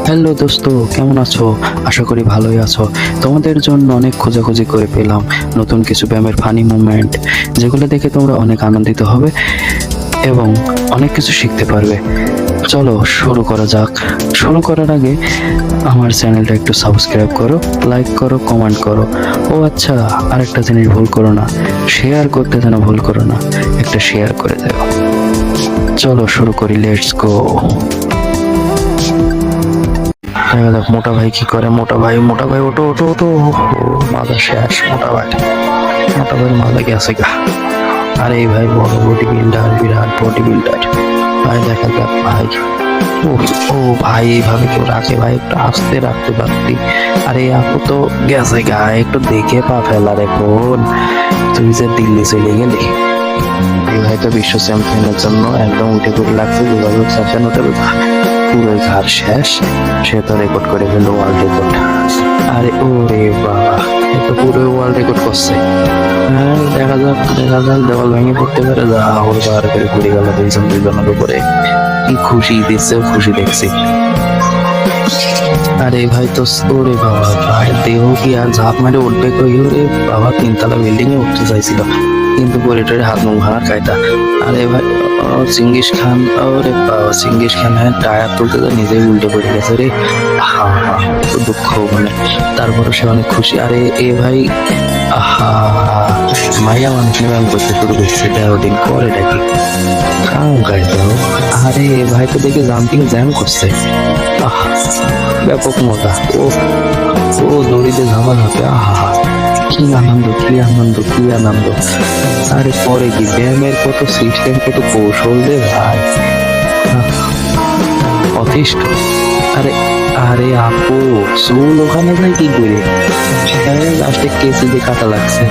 Hello দোস্ত, কেমন আছো? আশা করি ভালোই আছো। তোমাদের জন্য অনেক খোঁজাখুঁজি করে পেলাম নতুন কিছু ব্যায়ামের ফানি মুভমেন্ট, যেগুলো দেখে তোমরা অনেক আনন্দিত হবে এবং অনেক কিছু শিখতে পারবে। চলো শুরু করা যাক। শুরু করার আগে আমার চ্যানেলটা একটু সাবস্ক্রাইব করো, লাইক করো, কমেন্ট করো। ও আচ্ছা, আরেকটা জিনিস ভুল করো না, শেয়ার করতে যেন ভুল করো না, একটা শেয়ার করে দেও। চলো শুরু করি, লেটস গো। দেখা যাক মোটা ভাই কি করে। মোটা ভাই ওটো ওটো ওটো, মাজা শেষ। মোটা ভাই মাজা গেছে গা। আর এই ভাই বড় বডি বিল্ডার, বিরাট বডি বিল্ডার ভাই। দেখা যাক ভাই। ও ভাই, এইভাবে কেউ রাখে ভাই? একটু আস্তে রাখতে পারতি। আরে আপু তো গেছে গা, একটু দেখে পা ফেলা রে বোন। তুই যে দিল্লি চলে গেলি। এই ভাই তো বিশ্ব চ্যাম্পিয়নের জন্য একদম উঠে পড়ে লাগছে। যোগাযোগ চ্যাম্পিয়ন হতে পুরো ঘর শেষ। সে তো রেকর্ড করে ফেললো, ওয়ার্ল্ড রেকর্ড। আরে ও রে বাবা, এ তো পুরো ওয়ার্ল্ড রেকর্ড করছে। হ্যাঁ, দেখা যাক দেওয়াল ভেঙে পড়তে পারে। যা ওর বার করে ঘুরে গেল দুইজনের উপরে। কি খুশি দিচ্ছে, খুশি দেখছি। আরে ভাই তো ওরে বাবা ভাই, দেহ কি আর ঝাঁপ মারে উঠবে? কই রে বাবা, 3 তলা বিল্ডিং এ উঠতে চাইছিল, কিন্তু পরিটারে হাত মুখ ভাঙার কায়দা। আরে ভাই চিঙ্গিস খান, ওরে বাবা চিঙ্গিস খান, হ্যাঁ টায়ার তুলতে তো নিজেই উল্টে পড়ে গেছে রে। হা হা, দুঃখ মানে। তারপরে সে অনেক খুশি। আরে এ ভাই, আহা, মাইয়া মানুষ ব্যায়াম করতে শুরু করছে। ওদিন করে ডাকি খাও গাই দাও। আরে ভাই তো দেখে জাম্পিং জ্যাম করছে। আহ, ব্যাপক মজা। ও দড়িতে ঝামাল হবে। আহা, কি আনন্দ, কি আনন্দ, কি আনন্দ। আরে পরে কি ব্যায়ামের কত সিস্টেম, কত কৌশল রে ভাই। অতিষ্ঠ। আরে আরে আপু, চুল ওখানে ভাই কি করে? লাস্টে কেসি দিয়ে কাটা লাগছে।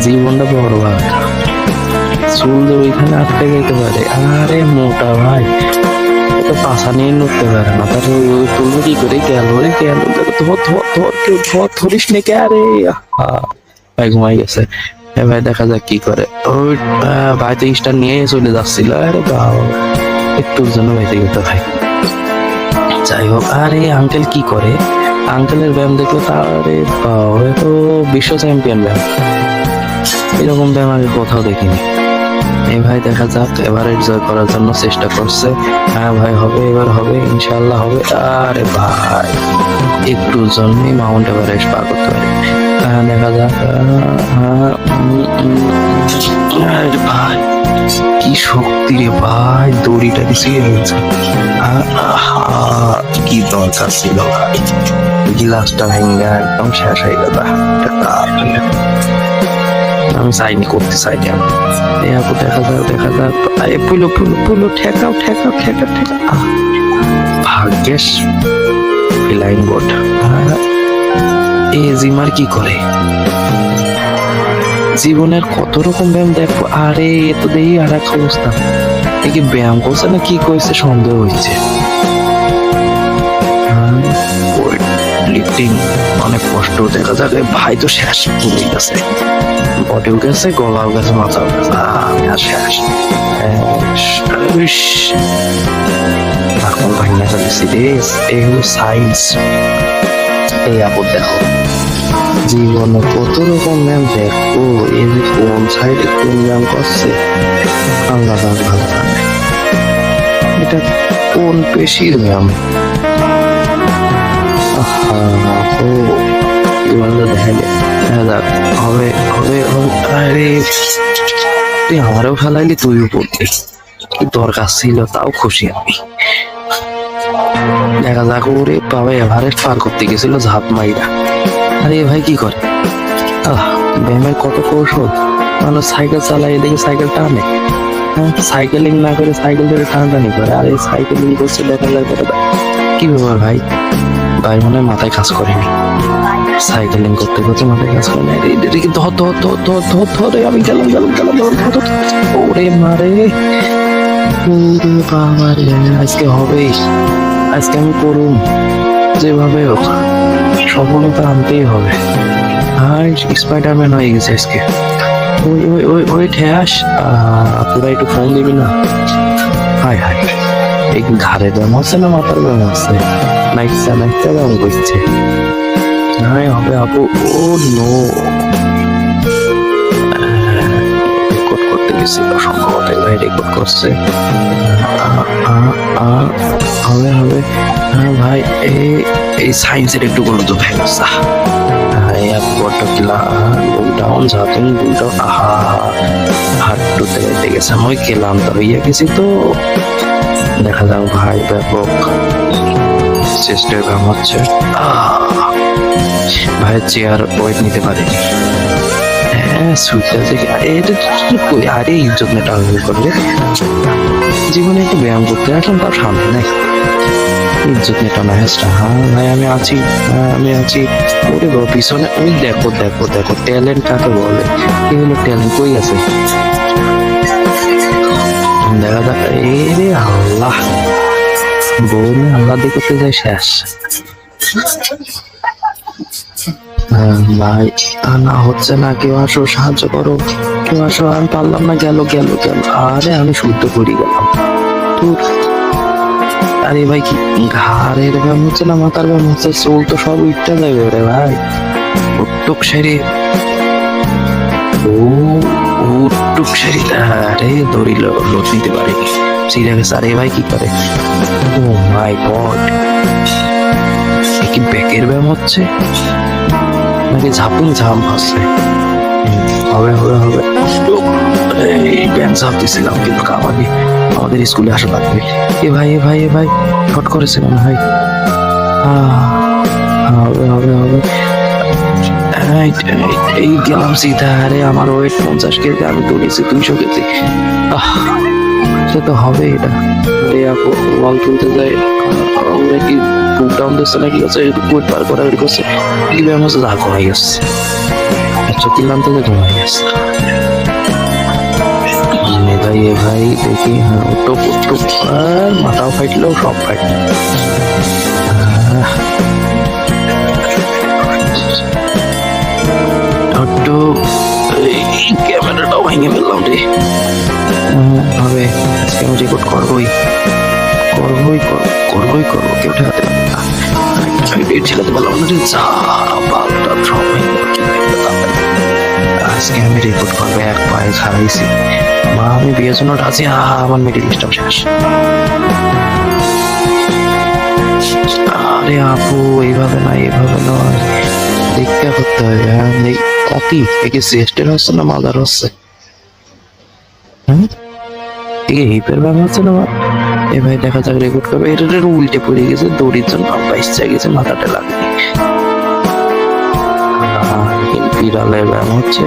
জীবনটা বড় ভাগ, চুল তো ওইখানে আটকে যেতে পারে। আরে মোটা ভাই তো পাশা নিয়ে নড়তে পারে না, তার তুলবে কি করে? গেল রে গেল, ধরিস নে কে? আরে ভাই ঘুমাই গেছে। ভাই দেখা যাক কি করে। ওই ভাই তো স্টার নিয়ে চলে যাচ্ছিল। আরে বাবা, একটুর জন্য বেঁচে গেছে ভাই। যাই হোক, আরে আঙ্কেল কি করে? আঙ্কেলের ব্যায়াম দেখলো তারে বাবা, তো বিশ্ব চ্যাম্পিয়ন ব্যায়াম। এরকম ব্যায়াম আমি কোথাও দেখিনি। এই ভাই দেখা যাক, এভারেস্ট জয় করার জন্য চেষ্টা করছে। হ্যাঁ ভাই হবে, এবার হবে, ইনশাল্লাহ হবে। আরে ভাই একটুর জন্যই মাউন্ট এভারেস্ট পার করতে পারে। হ্যাঁ দেখা যাক। আরে ভাই কি শক্তি রে ভাই, দড়িটা দিছে গেছে। কি দরকার ছিল ভাই, গিলাসটা ভেঙে একদম শেষ হয়ে গেল। আমি চাইনি, করতে চাইনি আমি। দেখা যাক। পুলো ঠেকাও। ভাগ্যেস ফ্লাইং বোর্ড। এ জিমার কি করে? জীবনের কত রকম ব্যায়াম দেখো। আরে এ তো দেখি আর এক অবস্থা। এ কি ব্যায়াম করছে না কি করছে সন্দেহ হচ্ছে। লিফটিং অনেক কষ্ট। দেখা যাক। ভাই তো শেষ পড়ে গেছে, বডিও গেছে, গলাও গেছে, মাথাও গেছে। আমি আর শেষ। এখন ভাঙা চলেছি রে। এই হলো সায়েন্স। এই আপু দেখো, জীবনে কত রকম ব্যায়াম দেখো। এই যে কোন সাইডে কোন ব্যায়াম করছে আল্লাহ ভালো জানে। এটা কোন পেশির ব্যায়াম? তুই আমারও ফেলাইলি, তুইও পড়লি। কি দরকার ছিল? তাও খুশি আমি। দেখা যাক। ওরে বাবা, এভারেস্ট পার করতে গেছিল ঝাঁপ মাইরা। আরে ভাই কি করে? ব্যায়ামের কত কৌশল। মানুষ সাইকেল চালায়, এদিকে সাইকেল টানে। সাইকেলিং না করে সাইকেল ধরে টানাটানি করে। আর এই সাইকেলিং করছে, দেখা যায় কি ব্যাপার ভাই? ভাই মনে হয় মাথায় কাজ করেনি। সাইকেলিং করতে মাথায় কাজ করে না। ধরে আমি গেলাম। ওরে মারে, বাবা রে, আজকে হবেই। আজকে আমি করুম যেভাবে হোক, সফলতা আনতেই হবে। আর স্পাইডারম্যান হয়ে গেছে আজকে। ওই ঠেস, তোরা একটু ফোন দিবি না? হাই এই ঘাড়ে ব্যায়াম আছে না মাথার ব্যায়াম আছে? নাইটটা নাইটটা ব্যায়াম করছে। হ্যাঁ হবে আপু। ও নো, রেকর্ড করতে গেছিল সম্ভবত, ভাই রেকর্ড করছে। হবে হবে। হ্যাঁ ভাই, এই সায়েন্সের একটু বলো তো ভাই। ডাউন যাতেন ডাউন, আহা হাঁটুতে বেঁধে গেছে। আমি খেলাম তো হইয়া গেছি তো, দেখা যাক ভাই। ব্যাপক চেষ্টার ব্যায়াম হচ্ছে। ভাই চেয়ার ওয়েট নিতে পারিনি। হ্যাঁ সুইটা যে আরে ইজ্জত মেটা করবে জীবনে, একটু ব্যায়াম করতে আসলাম তার সামনে নাই ইজ্জত মেটানো হ্যাঁ। হ্যাঁ ভাই আমি আছি, আমি আছি। ওরে বাবা পিছনে ওই দেখো দেখো দেখো, ট্যালেন্ট কাকে বলে? কি হলো ট্যালেন্ট? কই আছে দেখা যাক। রে আল্লাহ, বউনে আল্লাহ দিয়ে করতে যায় শেষ। ভাই না হচ্ছে না, কেউ আসো সাহায্য করো, কেউ আসো। আমি পারলাম না, গেল গেল গেল। আরে আমি শুদ্ধ করি গেলাম। আরে ভাই কি ঘাড়ের ব্যায়াম হচ্ছে না মাথার ব্যায়াম হচ্ছে? চুল তো সব উঠতে যাবে রে ভাই। উটুক সেরে, ও উটুক সেরে। আরে দড়িল লোট নিতে পারিনি, সিরিয়া গেছে। আরে ভাই কি করে? ও মাই গড, কি ব্যাকের ব্যায়াম হচ্ছে নাকি ঝাপুন ঝাম আছে? হবে হবে হবে। এই ব্যায়াম ঝাপ দিছিলাম কিন্তু কামানি, আমাদের স্কুলে আসা লাগবে। এ ভাই এ ভাই এ ভাই শর্ট করেছে মনে হয়। হবে হবে হবে। এই গেলাম সিধা। আরে আমার ওয়েট 50 কেজি, আমি তুলেছি 200 কেজি। সে তো হবে এটা। আপু বল তুলতে যাই আমরা কি ডাউন দিচ্ছে নাকি? কোট পার করা করছে কি ব্যায়াম হচ্ছে? যা ঘুমাই গেছে, কিনলাম তো ঘুমাই গেছে। ভাই এ ভাই দেখি। হ্যাঁ উঠুক উঠুক, আর মাথাও ফাইটলো, সব ফাইটলো। ক্যামেরাটাও ভেঙে ফেললাম রে। হবে আজকে আমি রেকর্ড করবোই করবোই করবোই করবো, কেউ ঠেকাতে পারবে না। আমি ডেট ঠেকাতে পারলাম না রে। যা বালটা ড্রপ হয়ে গেল, কি আজকে আমি রেকর্ড করবো। এক পায়ে হারাইছি মা, আমি বিয়ের জন্য রাজি। আমার মিডিল লিস্টটাও শেষ। আরে আপু এইভাবে না, এইভাবে নয়, দীক্ষা করতে হবে। হ্যাঁ অতি একে চেস্টের হচ্ছে না মাদার হচ্ছে? হিপের ব্যাপার হচ্ছে না। এ ভাই দেখা যাক রেকর্ড করবে। এটা উল্টে পড়ে গেছে, দড়ির জন্য বাইসা গেছে, মাথাটা লাগেনি। বিড়ালের ব্যায়াম হচ্ছে,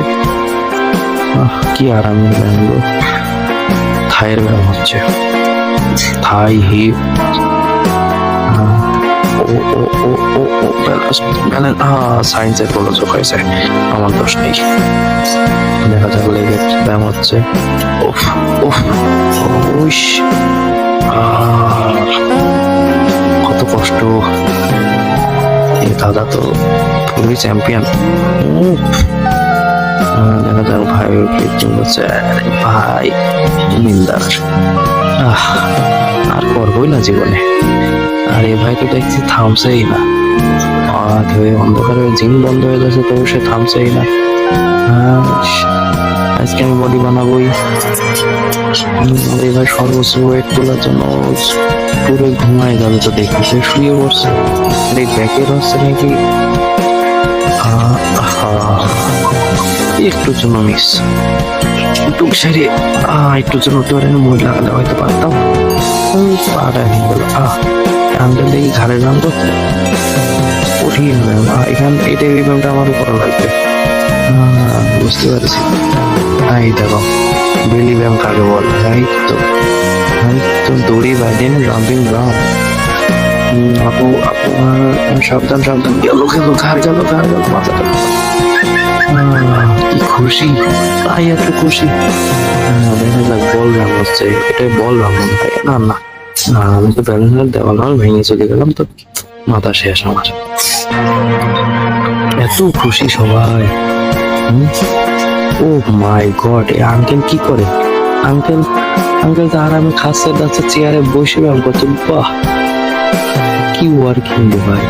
কি আরামের ব্যায়াম গো। থাইয়ের ব্যায়াম হচ্ছে, থাই হিপ। সায়েন্সের কোনো চোখ হয়েছে, আমার দোষ নেই। দেখা যাক লেগের ব্যায়াম হচ্ছে। উফ উফ উইশ, কত কষ্ট। এই দাদা তো পুরোই চ্যাম্পিয়ন। দেখা যাক ভাই হচ্ছে। ভাই নিন্দার আর করবোই না জীবনে। আর এ ভাই তো দেখছি থামছেই না, অন্ধকারে জিম বন্ধ হয়ে যাচ্ছে তবু সে থামছেই না। আজকে আমি বডি বানাবোই। এবার সর্বোচ্চ ওয়েট তোলার জন্য পুরো ঘুমায় যাবে তো দেখি, সে শুয়ে পড়ছে। এই ব্যাকের হচ্ছে নাকি? একটুর জন্য মিস, টুক সেরে একটুর জন্য উঠতে পারে। মই লাগালে হয়তো পারতাম, পাটা হয়ে গেল। আন্দার দেখি ঘাড়ের নাম তো কঠিন ম্যাম। এখান এটা এই ম্যামটা আমার উপর লাগবে, বুঝতে পারছি। এই দেখো বেলি ব্যায়াম কাকে বলে? এই তো দড়ি বাইরে জাম্পিং গ্রাউন্ড। আপু আপু সাবধান সাবধান। গেল গেল ঘাড় গেল ঘাড় গেল, মাথাটা। কি খুশি, তাই এত খুশি। দেখা যাক বল রাম হচ্ছে, এটাই বল রাম ভাই। না না না, আমি তো ব্যালেন্সের দেওয়াল ভেঙে চলে গেলাম তো, মাথা শেষ আমার। এত খুশি সবাই। ও মাই গড, এ আঙ্কেল কি করে? আঙ্কেল আঙ্কেল তো আরামে খাচ্ছে দাচ্ছে চেয়ারে বসে ব্যায়াম করছে। বাহ, কি ওয়ার্কিং ভাই।